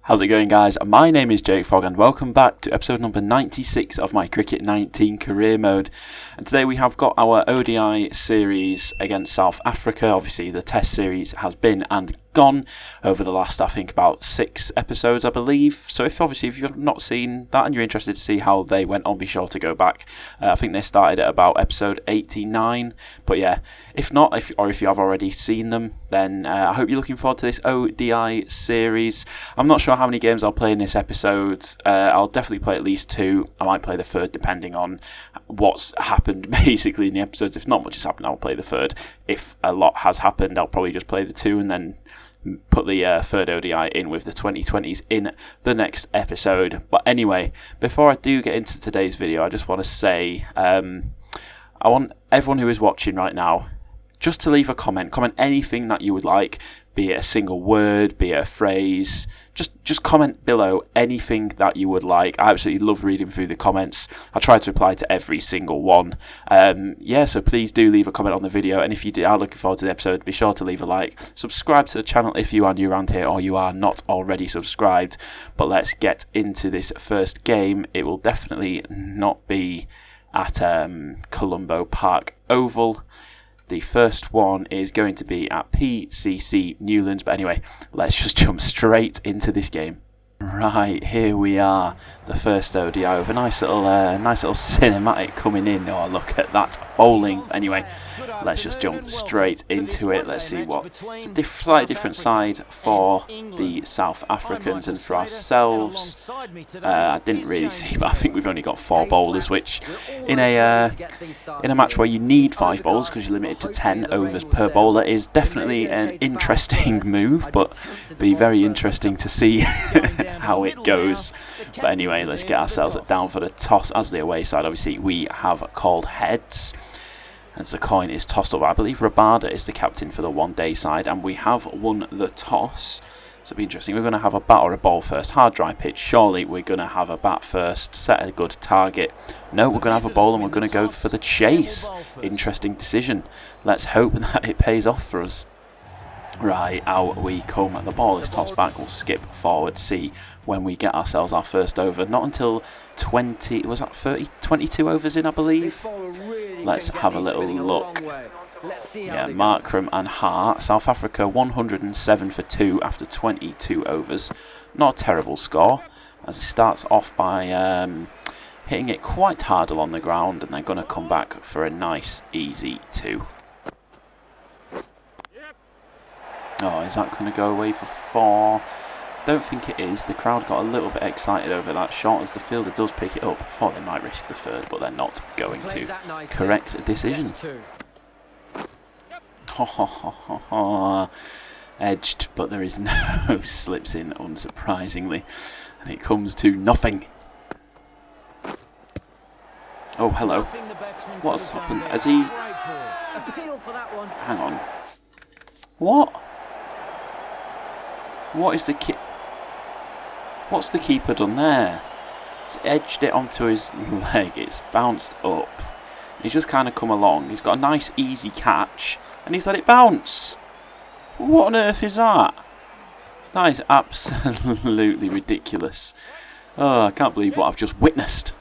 How's it going, guys? My name is Jakefog and welcome back to episode number 96 of my Cricket 19 career mode. And today we have got our ODI series against South Africa. Obviously the test series has been and gone over the last, I think, about 6 episodes, I believe. So if you've not seen that and you're interested to see how they went on, be sure to go back. I think they started at about episode 89. But yeah, if not, if you have already seen them, then I hope you're looking forward to this ODI series. I'm not sure how many games I'll play in this episode. I'll definitely play at least 2. I might play the third depending on what's happened basically in the episodes. If not much has happened, I'll play the third. If a lot has happened, I'll probably just play the 2 and then put the third ODI in with the 2020s in the next episode. But anyway, before I do get into today's video, I just want to say I want everyone who is watching right now just to leave a comment anything that you would like, be it a single word, be it a phrase, just comment below anything that you would like. I absolutely love reading through the comments. I try to reply to every single one. So please do leave a comment on the video, and if you are looking forward to the episode, be sure to leave a like. Subscribe to the channel if you are new around here or you are not already subscribed. But let's get into this first game. It will definitely not be at Colombo Park Oval. The first one is going to be at PCC Newlands. But anyway, let's just jump straight into this game. Right, here we are, the first ODI with a nice little cinematic coming in. Oh, look at that bowling. Anyway, let's just jump straight into it. Let's see what it's a slightly different side for the South Africans and for ourselves. I didn't really see, but I think we've only got 4 bowlers, which in a match where you need 5 bowlers because you're limited to 10 overs per bowler is definitely an interesting move, but be very interesting to see how it goes. But anyway, let's get ourselves down for the toss as the away side. Obviously, we have called heads as the coin is tossed up. I believe Rabada is the captain for the one-day side, and we have won the toss. So it'll be interesting. We're going to have a bat or a ball first. Hard, dry pitch. Surely we're going to have a bat first. Set a good target. No, we're going to have a ball and we're going to go for the chase. Interesting decision. Let's hope that it pays off for us. Right, out we come. The ball is tossed back. We'll skip forward, see when we get ourselves our first over. Not until 22 overs in, I believe. Let's have a little look. Yeah, Markram and Hart. South Africa 107 for 2 after 22 overs. Not a terrible score, as it starts off by hitting it quite hard along the ground, and they're going to come back for a nice, easy 2. Oh, is that going to go away for 4? Don't think it is. The crowd got a little bit excited over that shot as the fielder does pick it up. Thought they might risk the third, but they're not going to. Correct decision. Edged, but there is no slips in, unsurprisingly. And it comes to nothing. Oh, hello. What's happened? Has he... Hang on. What? What's the keeper done there? He's edged it onto his leg. It's bounced up. He's just kind of come along. He's got a nice easy catch and he's let it bounce. What on earth is that? That is absolutely ridiculous. Oh, I can't believe what I've just witnessed.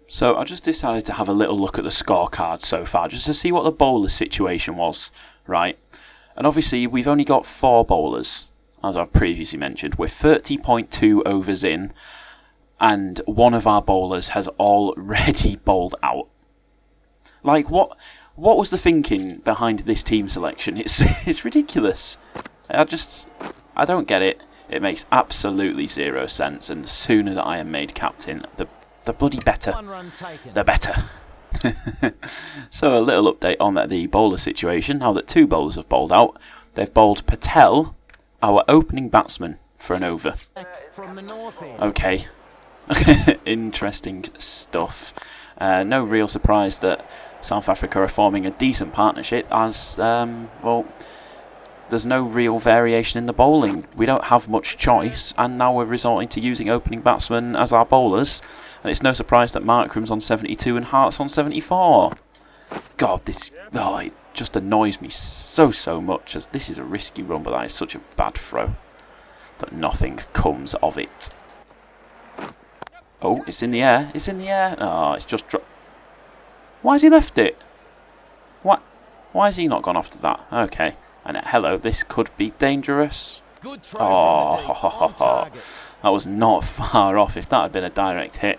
So I just decided to have a little look at the scorecard so far, just to see what the bowler situation was, right? And obviously we've only got 4 bowlers, as I've previously mentioned. We're 30.2 overs in, and one of our bowlers has already bowled out. Like, what was the thinking behind this team selection? It's ridiculous. I don't get it. It makes absolutely 0 sense, and the sooner that I am made captain, the bloody better. The better. So a little update on the bowler situation. Now that 2 bowlers have bowled out, they've bowled Patel, our opening batsman, for an over. Okay. Interesting stuff. No real surprise that South Africa are forming a decent partnership, as, there's no real variation in the bowling. We don't have much choice, and now we're resorting to using opening batsmen as our bowlers. And it's no surprise that Markram's on 72 and Hart's on 74. God, it just annoys me so much, as this is a risky run, but that is such a bad throw. that nothing comes of it. Oh, it's in the air. It's in the air. Oh, it's just dropped. Why has he left it? What? Why has he not gone after that? Okay. And hello, this could be dangerous. Oh, that was not far off. If that had been a direct hit,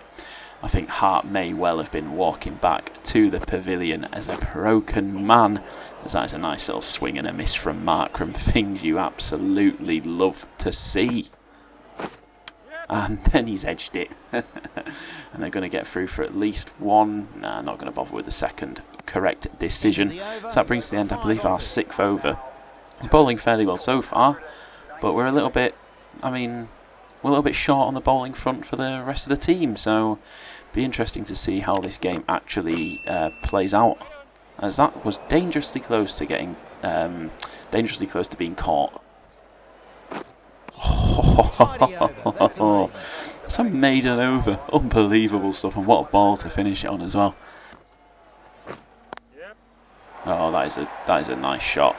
I think Hart may well have been walking back to the pavilion as a broken man. As that is a nice little swing and a miss from Markram. Things you absolutely love to see. And then he's edged it. And they're going to get through for at least one. Nah, not going to bother with the second correct decision. So that brings to the end, I believe, our 6th over. We're bowling fairly well so far, but we're a little bit, we're a little bit short on the bowling front for the rest of the team. So be interesting to see how this game actually plays out, as that was dangerously close to getting, dangerously close to being caught. That's a maiden over. Unbelievable stuff, and what a ball to finish it on as well. Oh, that is a nice shot.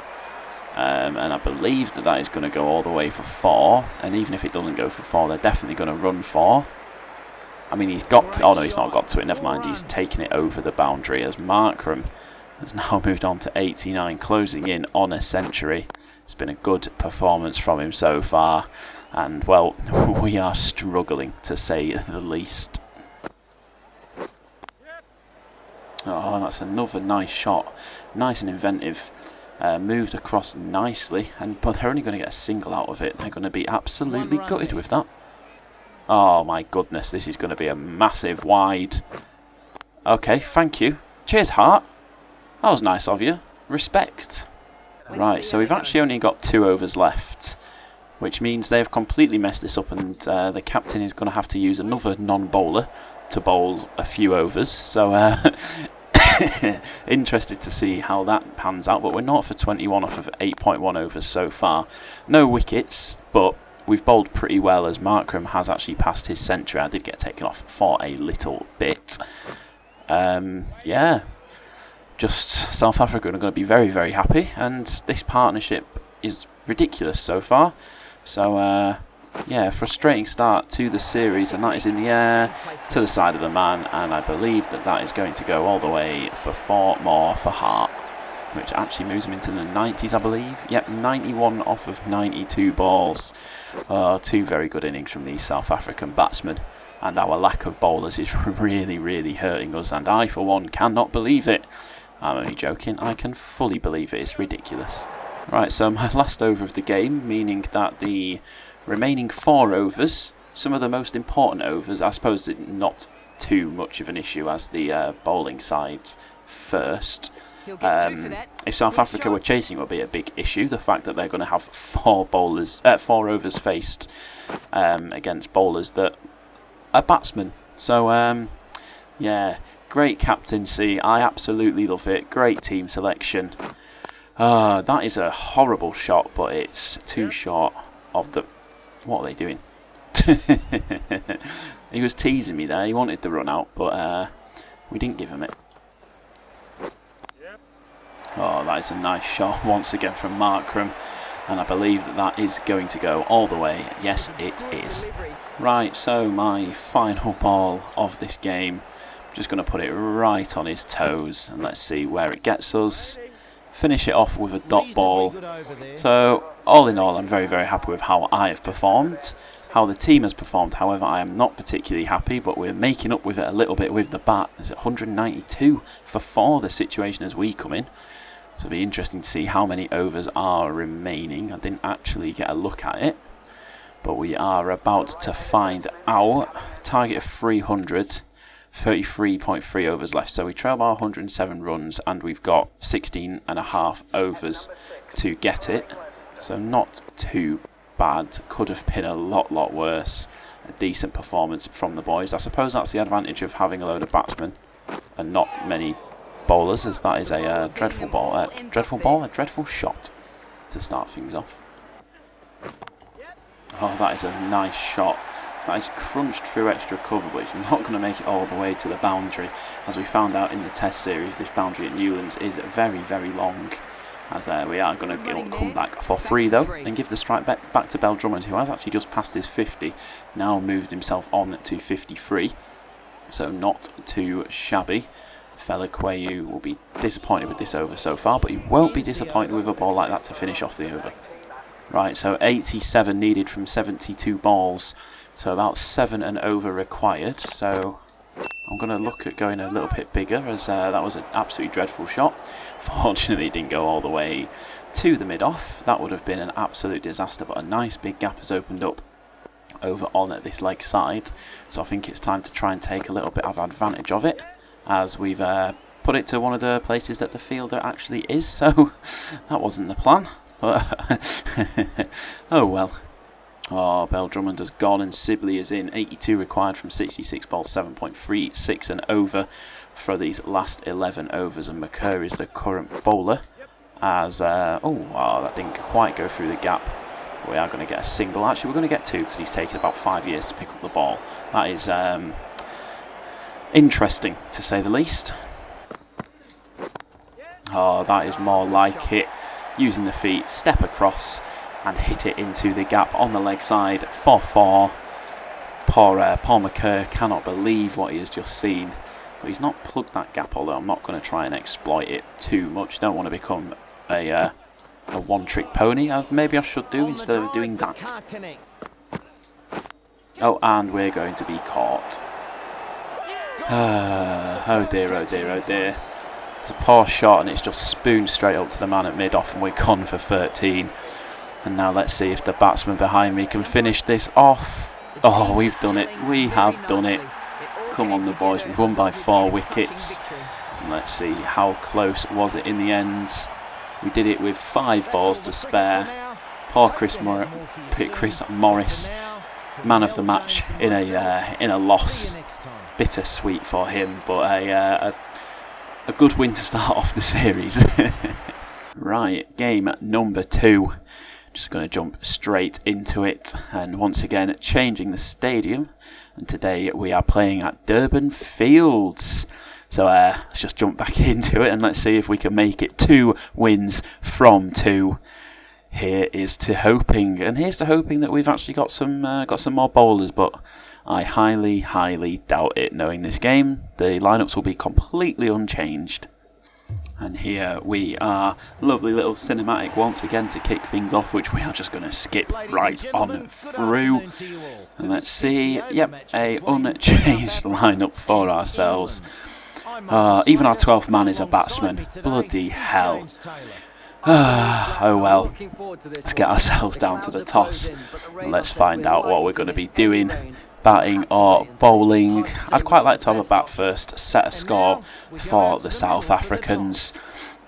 And I believe that is going to go all the way for 4. And even if it doesn't go for 4, they're definitely going to run 4. I mean, he's got to, oh no, he's not got to it. Never mind, he's taken it over the boundary as Markram has now moved on to 89, closing in on a century. It's been a good performance from him so far. And, well, we are struggling, to say the least. Oh, that's another nice shot. Nice and inventive. Moved across nicely, but they're only going to get a single out of it. They're going to be absolutely gutted with that. Oh my goodness, this is going to be a massive wide. Okay, thank you. Cheers, Hart. That was nice of you. Respect. Right, so we've actually only got 2 overs left, which means they've completely messed this up, and the captain is going to have to use another non-bowler to bowl a few overs. So interested to see how that pans out, but we're not for 21 off of 8.1 overs so far. No wickets, but we've bowled pretty well as Markram has actually passed his century. I did get taken off for a little bit. Yeah, just South Africa are going to be very, very happy, and this partnership is ridiculous so far. So yeah, frustrating start to the series, and that is in the air to the side of the man, and I believe that is going to go all the way for 4 more for Hart, which actually moves him into the 90s, I believe. Yep, 91 off of 92 balls. 2 very good innings from these South African batsmen, and our lack of bowlers is really, really hurting us, and I, for one, cannot believe it. I'm only joking, I can fully believe it, it's ridiculous. Right, so my last over of the game, meaning that the remaining 4 overs, some of the most important overs, I suppose not too much of an issue as the bowling side first. If South Africa were chasing, it would be a big issue. The fact that they're going to have 4 overs faced against bowlers that are batsmen. So yeah, great captaincy. I absolutely love it. Great team selection. That is a horrible shot, but it's too short of the. What are they doing? He was teasing me there. He wanted the run out, but we didn't give him it. Oh, that is a nice shot once again from Markram, and I believe that is going to go all the way. Yes, it is. Right, so my final ball of this game. I'm just going to put it right on his toes, and let's see where it gets us. Finish it off with a dot ball. So, all in all, I'm very, very happy with how I have performed, how the team has performed. However, I am not particularly happy, but we're making up with it a little bit with the bat. There's 192 for 4, the situation as we come in. So it'll be interesting to see how many overs are remaining. I didn't actually get a look at it, but we are about to find out. Target of 300. 33.3 overs left, so we trail by 107 runs, and we've got 16.5 overs to get it, so not too bad. Could have been a lot worse. A decent performance from the boys. I suppose that's the advantage of having a load of batsmen and not many bowlers, as that is a dreadful shot to start things off. Oh, that is a nice shot. That is crunched through extra cover, but it's not going to make it all the way to the boundary. As we found out in the Test series, this boundary at Newlands is very, very long. As we are going to come back for 3 though, and give the strike back to Bell Drummond, who has actually just passed his 50, now moved himself on to 53, so not too shabby. Fela Quayu will be disappointed with this over so far, but he won't be disappointed with a ball like that to finish off the over. Right, so 87 needed from 72 balls, so about 7 and over required, so I'm going to look at going a little bit bigger, as that was an absolutely dreadful shot. Fortunately, it didn't go all the way to the mid-off. That would have been an absolute disaster, but a nice big gap has opened up over on at this leg side. So I think it's time to try and take a little bit of advantage of it, as we've put it to one of the places that the fielder actually is. So that wasn't the plan, but oh well. Oh, Bell Drummond has gone and Sibley is in. 82 required from 66 balls, 7.36 and over for these last 11 overs. And McCurr is the current bowler. As, that didn't quite go through the gap. We are going to get a single. Actually, we're going to get 2 because he's taken about 5 years to pick up the ball. That is interesting, to say the least. Oh, that is more like it. Using the feet, step across and hit it into the gap on the leg side for 4. Poor Paul McCurr cannot believe what he has just seen. But he's not plugged that gap, although I'm not going to try and exploit it too much. Don't want to become a one-trick pony. Maybe I should do instead of doing that. Oh, and we're going to be caught. Oh dear, oh dear, oh dear. It's a poor shot and it's just spooned straight up to the man at mid-off, and we're gone for 13. And now let's see if the batsman behind me can finish this off. Oh, we've done it. We have done it. Come on, the boys. We've won by 4 wickets. And let's see how close was it in the end. We did it with 5 balls to spare. Poor Chris Morris, man of the match in a loss. Bittersweet for him, but a good win to start off the series. Right, game number 2. Just going to jump straight into it, and once again changing the stadium, and today we are playing at Durban Fields. So let's just jump back into it and let's see if we can make it 2 wins from 2. Here is to hoping, and here's to hoping that we've actually got some more bowlers, but I highly doubt it. Knowing this game, the lineups will be completely unchanged. And here we are, lovely little cinematic once again to kick things off, which we are just going to skip right on through. And let's see, yep, a unchanged lineup for ourselves. Even our 12th man is a batsman. Bloody hell. Oh well, let's get ourselves down to the toss. And let's find out what we're going to be doing. Batting or bowling. I'd quite like to have a bat first, set a score for the South Africans,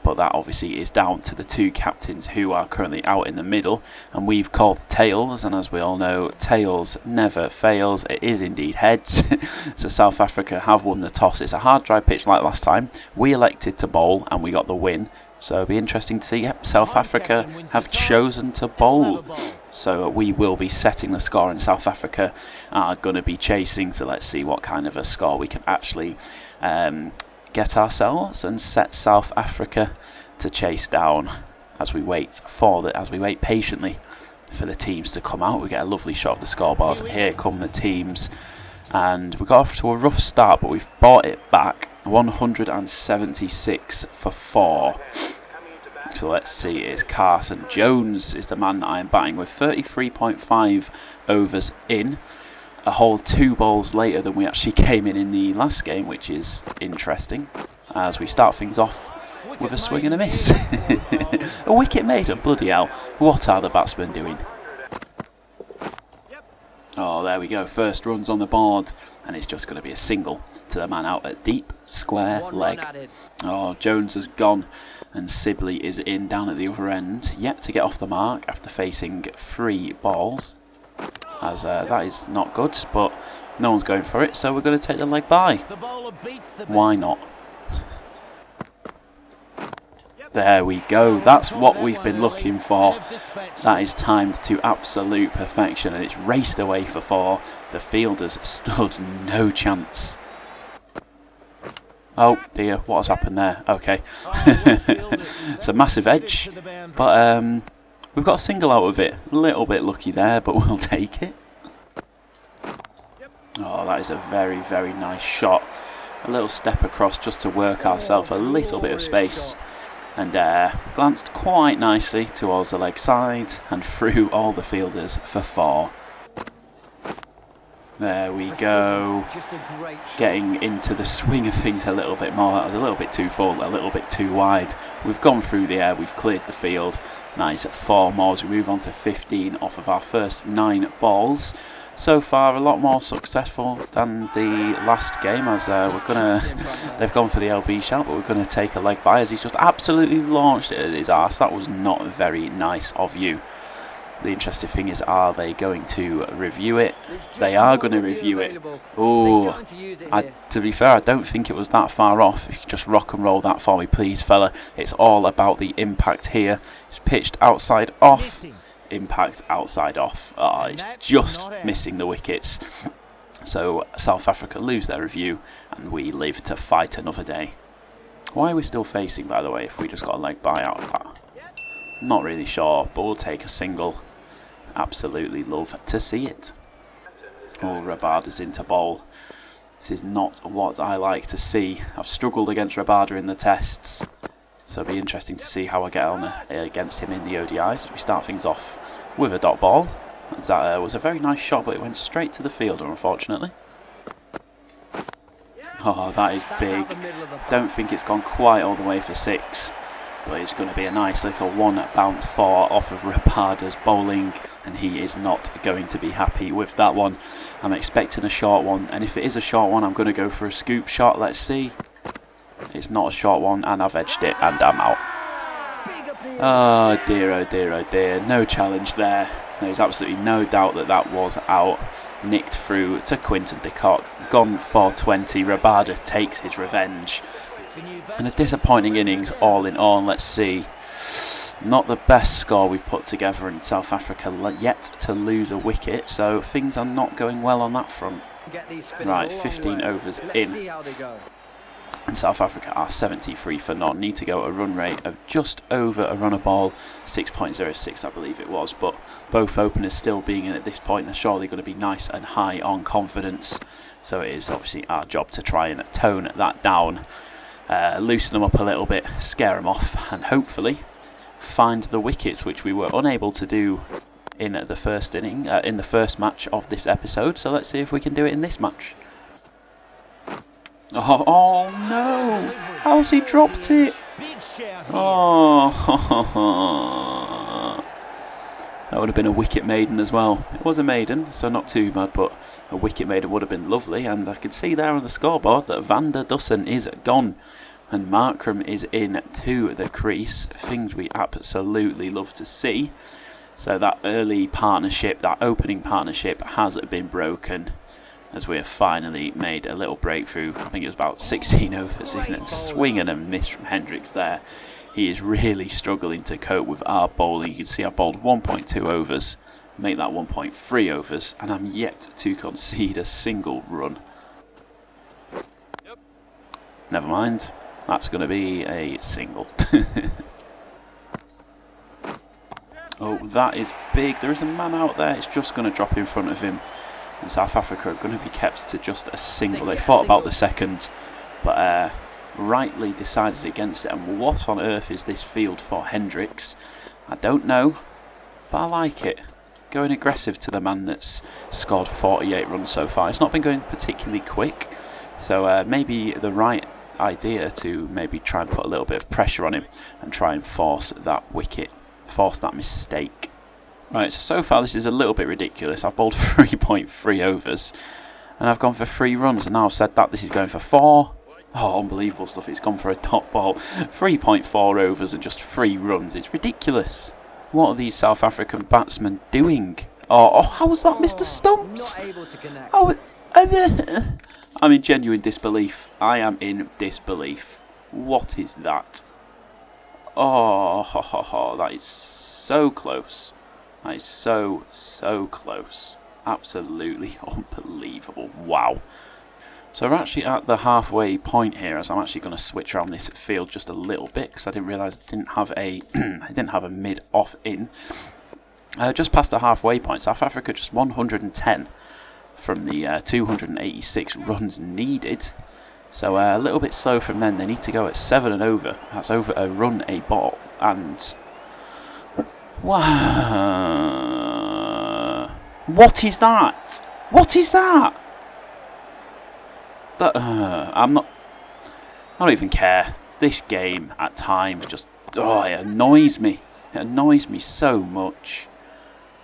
but that obviously is down to the 2 captains who are currently out in the middle, and we've called tails, and as we all know, tails never fails. It is indeed heads. So South Africa have won the toss. It's a hard dry pitch like last time. We elected to bowl and we got the win. So it'll be interesting to see. Yep, South Africa have chosen to bowl. So we will be setting the score, and South Africa are going to be chasing. So let's see what kind of a score we can actually get ourselves and set South Africa to chase down as we wait patiently for the teams to come out. We get a lovely shot of the scoreboard. Here come the teams, and we got off to a rough start, but we've brought it back. 176 for 4. So let's see, it's Carson Jones is the man that I am batting with. 33.5 overs in, a whole 2 balls later than we actually came in the last game, which is interesting, as we start things off with a swing and a miss. A wicket maiden, bloody hell. What are the batsmen doing? Oh, there we go. First runs on the board, and it's just going to be a single to the man out at deep square leg. Oh, Jones has gone, and Sibley is in down at the other end, yet to get off the mark after facing 3 balls. As that is not good, but no one's going for it, so we're going to take the leg by. Why not? There we go. That's what we've been looking for. That is timed to absolute perfection, and it's raced away for 4. The fielders stood no chance. Oh dear, what has happened there? Okay. It's a massive edge, but we've got a single out of it. A little bit lucky there, but we'll take it. Oh, that is a very, very nice shot. A little step across just to work ourselves a little bit of space. And glanced quite nicely towards the leg side and through all the fielders for 4. There we go. Getting into the swing of things a little bit more. That was a little bit too full, a little bit too wide. We've gone through the air, we've cleared the field. Nice 4 more as we move on to 15 off of our first 9 balls. So far, a lot more successful than the last game, as they've gone for the LB shot, but we're gonna take a leg by as he's just absolutely launched it at his arse. That was not very nice of you. The interesting thing is, are they going to review it? They are going to review it. Oh, to be fair, I don't think it was that far off. If you could just rock and roll that for me, please, fella. It's all about the impact here. It's pitched outside off. Impact outside off. Oh, it's just missing the wickets. So South Africa lose their review, and we live to fight another day. Why are we still facing, by the way, if we just got a leg by out of that? Not really sure, but we'll take a single. Absolutely love to see it. Oh, Rabada's into bowl. This is not what I like to see. I've struggled against Rabada in the tests, so it'll be interesting to see how I get on against him in the ODIs. We start things off with a dot ball. That was a very nice shot, but it went straight to the fielder, unfortunately. Oh, that is big. Don't think it's gone quite all the way for 6. But it's going to be a nice little 1 bounce 4 off of Rabada's bowling, and he is not going to be happy with that one. I'm expecting a short one, and if it is a short one, I'm going to go for a scoop shot. Let's see. It's not a short one, and I've edged it, and I'm out. Oh dear, oh dear, oh dear. No challenge there. There's absolutely no doubt that that was out. Nicked through to Quinton de Kock. Gone for 20. Rabada takes his revenge. And a disappointing innings all in all. Let's see. Not the best score we've put together in South Africa yet to lose a wicket, so things are not going well on that front. Right, 15 overs in. And South Africa are 73 for none. Need to go at a run rate of just over a run a ball, 6.06 I believe it was, but both openers still being in at this point are surely going to be nice and high on confidence. So it is obviously our job to try and tone that down. Loosen them up a little bit, scare them off, and hopefully find the wickets, which we were unable to do in the first inning, in the first match of this episode. So let's see if we can do it in this match. Oh no! How's he dropped it? Oh, that would have been a wicket maiden as well. It was a maiden, so not too bad, but a wicket maiden would have been lovely. And I can see there on the scoreboard that Van der Dussen is gone and Markram is in to the crease. Things we absolutely love to see. So that early partnership, that opening partnership has been broken, as we have finally made a little breakthrough. I think it was about 16 overs in, and swing and a miss from Hendricks there. He is really struggling to cope with our bowling. You can see I've bowled 1.2 overs, make that 1.3 overs, and I'm yet to concede a single run. Never mind, that's going to be a single. Oh, that is big. There is a man out there. It's just going to drop in front of him. And South Africa are going to be kept to just a single. They thought about the second, but rightly decided against it. And what on earth is this field for Hendricks? I don't know, but I like it. Going aggressive to the man that's scored 48 runs so far. It's not been going particularly quick, so maybe the right idea to maybe try and put a little bit of pressure on him and try and force that wicket, force that mistake. Right, so far this is a little bit ridiculous. I've bowled 3.3 overs and I've gone for 3 runs, and now I've said that this is going for 4. Oh, unbelievable stuff. It's gone for a top ball. 3.4 overs and just 3 runs. It's ridiculous. What are these South African batsmen doing? Oh, how was that Mr. Stumps? Oh, I'm in genuine disbelief. I am in disbelief. What is that? Oh, that is so close. That is so close. Absolutely unbelievable. Wow. So we're actually at the halfway point here, as I'm actually going to switch around this field just a little bit because I didn't realise I didn't have a I didn't have a mid off in. Just past the halfway point, South Africa just 110 from the 286 runs needed. So a little bit slow from then. They need to go at 7 and over. That's over a run a ball. And wow, what is that? What is that? That I don't even care. This game at times just it annoys me. It annoys me so much.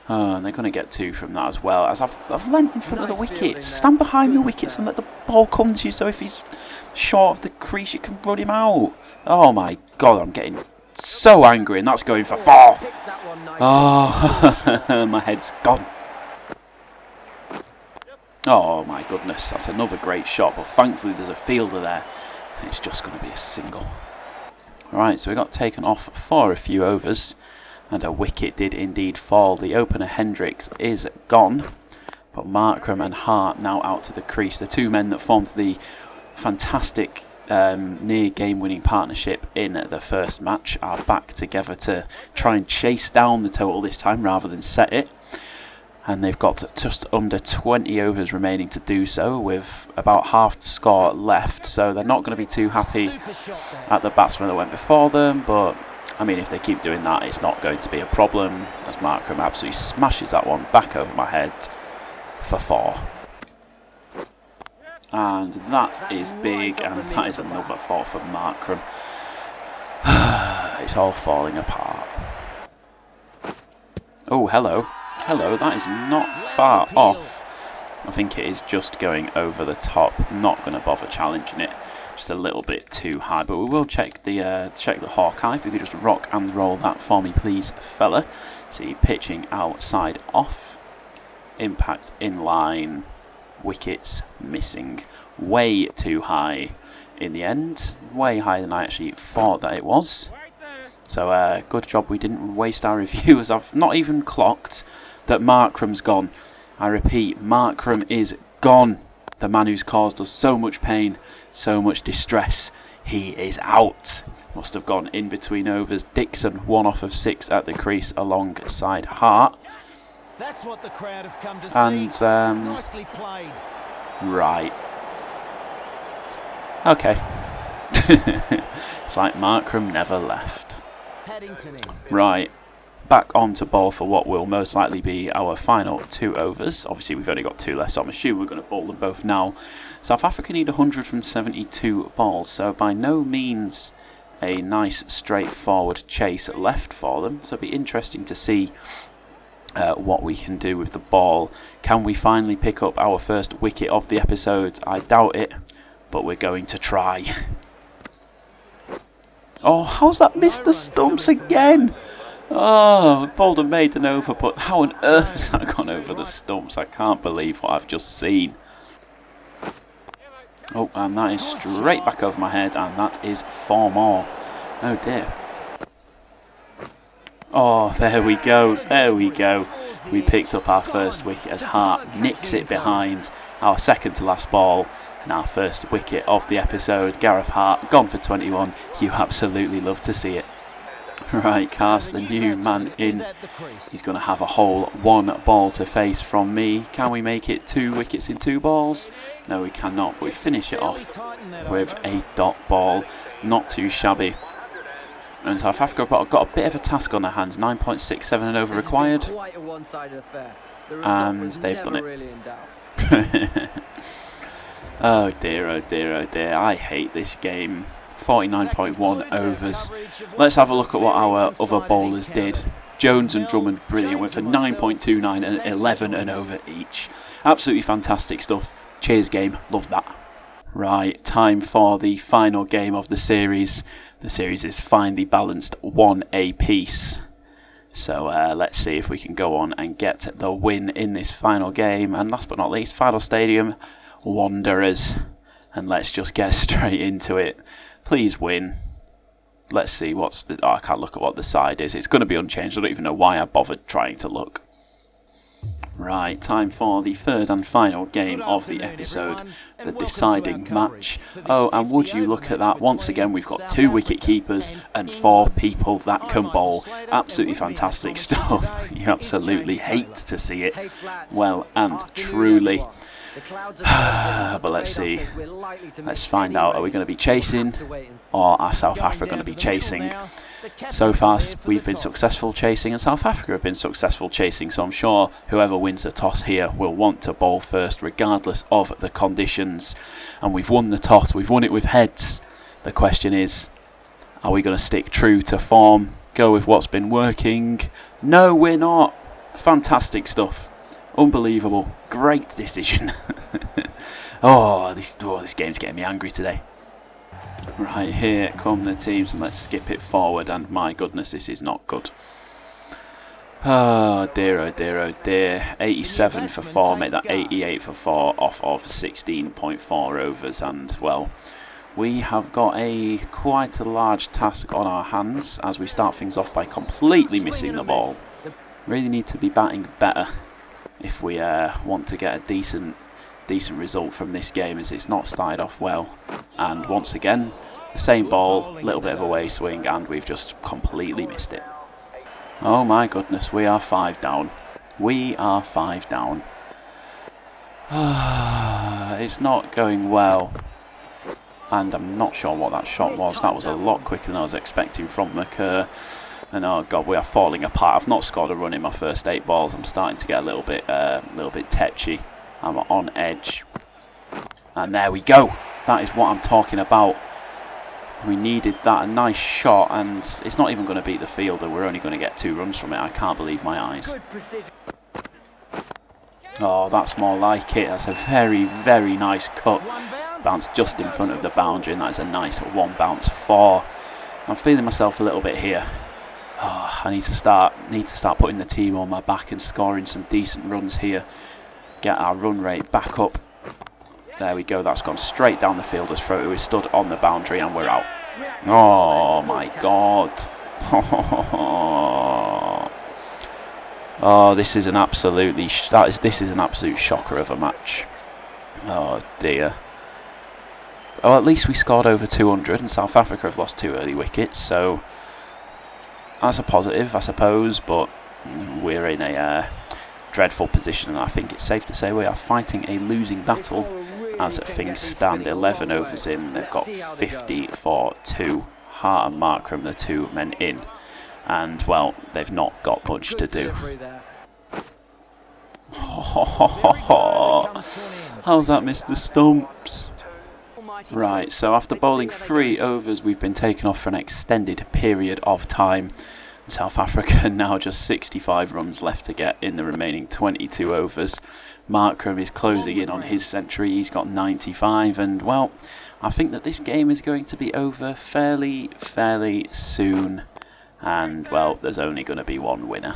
And they're going to get 2 from that as well. As I've leant in front of the wickets. Stand behind the wickets and let the ball come to you. So if he's short of the crease, you can run him out. Oh my God, I'm getting so angry, and that's going for 4. Oh, my head's gone. Oh my goodness, that's another great shot. But thankfully, there's a fielder there, and it's just going to be a single. Right, so we got taken off for a few overs. And a wicket did indeed fall. The opener Hendricks is gone, but Markram and Hart now out to the crease. The 2 men that formed the fantastic near game-winning partnership in the first match are back together to try and chase down the total this time rather than set it. And they've got just under 20 overs remaining to do so, with about half the score left. So they're not going to be too happy at the batsman that went before them, but I mean, if they keep doing that, it's not going to be a problem, as Markram absolutely smashes that one back over my head for 4. And that is big, and that is another 4 for Markram. It's all falling apart. Oh, hello. Hello, that is not far off. I think it is just going over the top. Not going to bother challenging it. Just a little bit too high, but we will check the Hawkeye. If you could just rock and roll that for me, please, fella. See, pitching outside off, impact in line, wickets missing, way too high in the end, way higher than I actually thought that it was. So good job we didn't waste our review, as I've not even clocked that Markram's gone. I repeat, Markram is gone. The man who's caused us so much pain, so much distress, he is out. Must have gone in between overs. Dixon 1 off of 6 at the crease alongside Hart. That's what the crowd have come to see. Nicely played. Right. Okay. It's like Markram never left. Right. Back on to bowl for what will most likely be our final 2 overs. Obviously, we've only got 2 left, so I'm assuming we're going to bowl them both now. South Africa need 100 from 72 balls, so by no means a nice straightforward chase left for them. So it'll be interesting to see what we can do with the ball. Can we finally pick up our first wicket of the episode? I doubt it, but we're going to try. Oh, how's that missed the stumps again? Oh, bowled and made an over, but how on earth has that gone over the stumps? I can't believe what I've just seen. Oh, and that is straight back over my head, and that is 4 more. Oh dear. Oh, there we go, there we go. We picked up our first wicket as Hart nicks it behind our second to last ball, and our first wicket of the episode. Gareth Hart gone for 21. You absolutely love to see it. Right, Cast, the new man in. He's going to have a whole 1 ball to face from me. Can we make it 2 wickets in 2 balls? No, we cannot, but we finish it off with a dot ball. Not too shabby. And South Africa have got a bit of a task on their hands. 9.67 and over required. And they've done it. Oh dear, oh dear, oh dear. I hate this game. 49.1 overs. Let's have a look at what our other bowlers did. Jones and Drummond, brilliant, went for 9.29 and 11 and over each. Absolutely fantastic stuff. Cheers, game. Love that. Right, time for the final game of the series. The series is finely balanced 1 apiece. So let's see if we can go on and get the win in this final game. And last but not least, final stadium, Wanderers. And let's just get straight into it. Please win. Let's see what's the... Oh, I can't look at what the side is. It's going to be unchanged. I don't even know why I bothered trying to look. Right, time for the third and final game of the episode, the deciding match. Oh, and would you look at that, once again we've got 2 wicket keepers and 4 people that can bowl. Absolutely fantastic stuff. You absolutely hate to see it. Well and truly. But let's see. Let's find out, are we going to be chasing, or are South Africa going to be chasing? So far we've been successful chasing and South Africa have been successful chasing, so I'm sure whoever wins the toss here will want to bowl first regardless of the conditions. And we've won the toss, we've won it with heads. The question is, are we going to stick true to form, go with what's been working? No, we're not. Fantastic stuff. Unbelievable. Great decision. This game's getting me angry today. Right, here come the teams, and let's skip it forward, and my goodness, this is not good. Oh dear, oh dear, oh dear. 87 for 4, make that 88 for 4 off of 16.4 overs, and well, we have got quite a large task on our hands as we start things off by completely missing the ball. Really need to be batting better if we want to get a decent result from this game, as it's not started off well. And once again, the same ball, little bit of a way swing, and we've just completely missed it. Oh my goodness, we are 5 down. We are 5 down. It's not going well. And I'm not sure what that shot was. That was a lot quicker than I was expecting from McCurr. And oh god, we are falling apart. I've not scored a run in my first 8 balls. I'm starting to get a little bit tetchy. I'm on edge. And there we go. That is what I'm talking about. We needed that, a nice shot, and it's not even going to beat the fielder. We're only going to get 2 runs from it. I can't believe my eyes. Oh, that's more like it. That's a very, very nice cut. Bounce just in front of the boundary, and that is a nice 1 bounce 4. I'm feeling myself a little bit here. Oh, I need to start putting the team on my back and scoring some decent runs here. Get our run rate back up. There we go, that's gone straight down the fielder's throat, who is stood on the boundary, and we're out. Oh my god. Oh, this is an absolutely this is an absolute shocker of a match. Oh dear. Oh, at least we scored over 200, and South Africa have lost 2 early wickets, so that's a positive, I suppose, but we're in a dreadful position, and I think it's safe to say we are fighting a losing battle as things stand. 11 overs in, they've got 50 for 2. Hart and Markram, the 2 men in, and well, they've not got much to do. How's that, Mr. Stumps? Right, so after bowling 3 overs, we've been taken off for an extended period of time. South Africa now just 65 runs left to get in the remaining 22 overs. Markram is closing in on his century. He's got 95, and well, I think that this game is going to be over fairly soon. And well, there's only going to be 1 winner.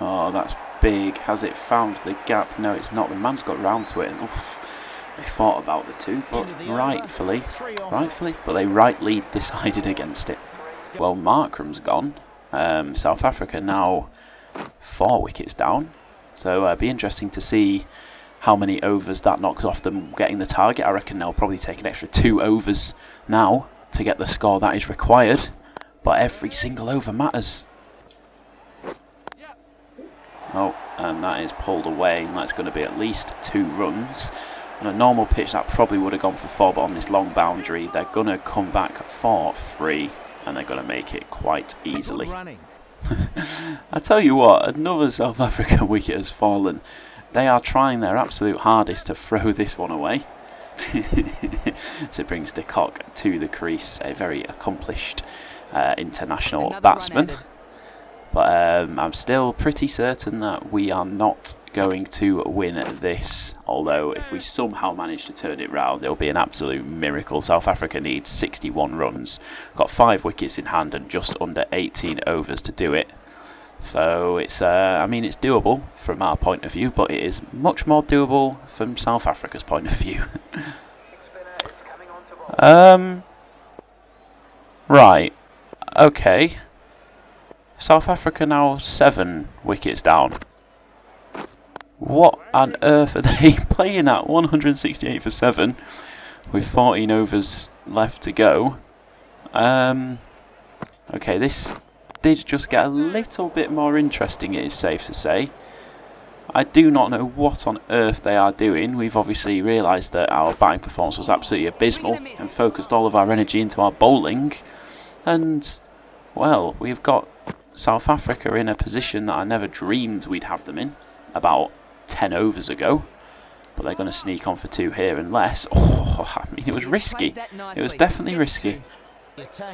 Oh, that's big. Has it found the gap? No, it's not. The man's got round to it, and oof. They thought about the 2, but rightly, but they rightly decided against it. Well, Markram's gone. South Africa now 4 wickets down. So it'd be interesting to see how many overs that knocks off them getting the target. I reckon they'll probably take an extra 2 overs now to get the score that is required. But every single over matters. Oh, and that is pulled away, and that's going to be at least 2 runs. On a normal pitch, that probably would have gone for 4, but on this long boundary, they're going to come back for 3, and they're going to make it quite easily. I tell you what, another South African wicket has fallen. They are trying their absolute hardest to throw this one away. So it brings de Kock to the crease, a very accomplished international batsman. But I'm still pretty certain that we are not going to win this. Although if we somehow manage to turn it round, it'll be an absolute miracle. South Africa needs 61 runs. Got 5 wickets in hand and just under 18 overs to do it. So it's, I mean, it's doable from our point of view, but it is much more doable from South Africa's point of view. Right. Okay. South Africa now 7 wickets down. What on earth are they playing at? 168 for 7 with 14 overs left to go. Okay, this did just get a little bit more interesting, it is safe to say. I do not know what on earth they are doing. We've obviously realised that our batting performance was absolutely abysmal and focused all of our energy into our bowling. And, well, we've got South Africa in a position that I never dreamed we'd have them in about 10 overs ago. But they're going to sneak on for 2 here and less. Oh, I mean, it was risky. It was definitely risky.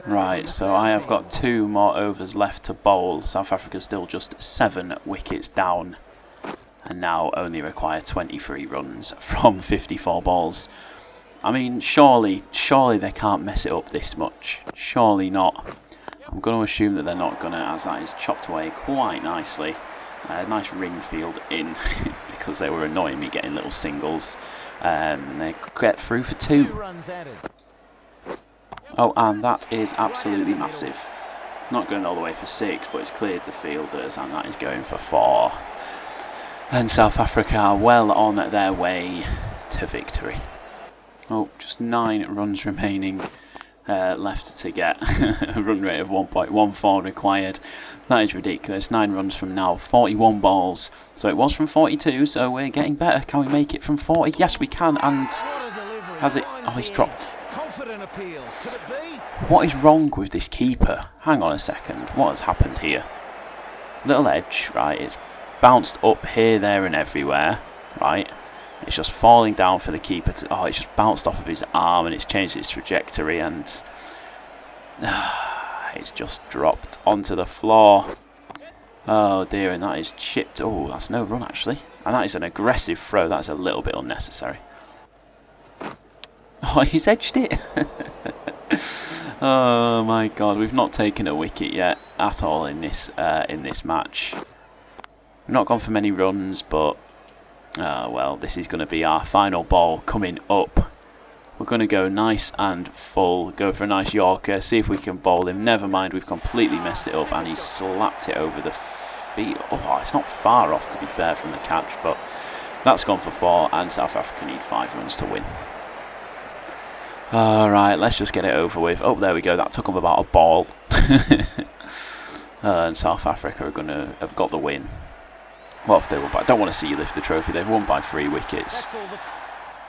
Right, so I have got 2 more overs left to bowl. South Africa still just 7 wickets down. And now only require 23 runs from 54 balls. I mean, surely they can't mess it up this much. Surely not. I'm going to assume that they're not going to, as that is chopped away quite nicely. Nice ring field in, because they were annoying me getting little singles. They get through for 2. Oh, and that is absolutely massive. Not going all the way for 6, but it's cleared the fielders, and that is going for 4. And South Africa are well on their way to victory. Oh, just 9 runs remaining left to get. A run rate of 1.14 required. That is ridiculous. 9 runs from now, 41 balls. So it was from 42, so we're getting better. Can we make it from 40? Yes, we can. And has it? Oh, he's dropped. What is wrong with this keeper? Hang on a second. What has happened here? Little edge, right? It's bounced up here, there and everywhere, right? It's just falling down for the keeper to... Oh, it's just bounced off of his arm and it's changed its trajectory and... it's just dropped onto the floor. Oh dear, and that is chipped. Oh, that's no run actually. And that is an aggressive throw. That's a little bit unnecessary. Oh, he's edged it. Oh my god, we've not taken a wicket yet at all in this match. We've not gone for many runs, but well, this is going to be our final ball coming up. We're going to go nice and full, go for a nice Yorker, see if we can bowl him. Never mind, we've completely messed it up and he's slapped it over the field. Oh, it's not far off to be fair from the catch, but that's gone for 4 and South Africa need 5 runs to win. Alright, let's just get it over with. Oh, there we go, that took them about a ball. And South Africa are going to have got the win. Well, if they won by, I don't want to see you lift the trophy. They've won by 3 wickets.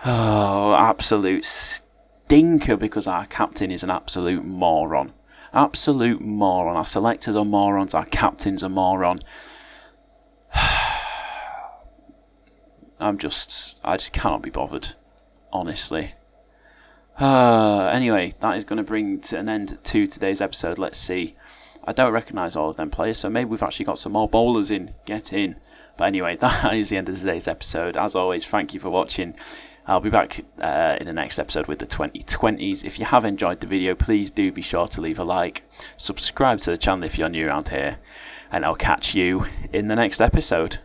Oh, absolute stinker because our captain is an absolute moron. Absolute moron. Our selectors are morons. Our captain's a moron. I just cannot be bothered, honestly. Anyway, that is going to bring to an end to today's episode. Let's see. I don't recognise all of them players, so maybe we've actually got some more bowlers in. Get in. But anyway, that is the end of today's episode. As always, thank you for watching. I'll be back in the next episode with the 2020s. If you have enjoyed the video, please do be sure to leave a like. Subscribe to the channel if you're new around here. And I'll catch you in the next episode.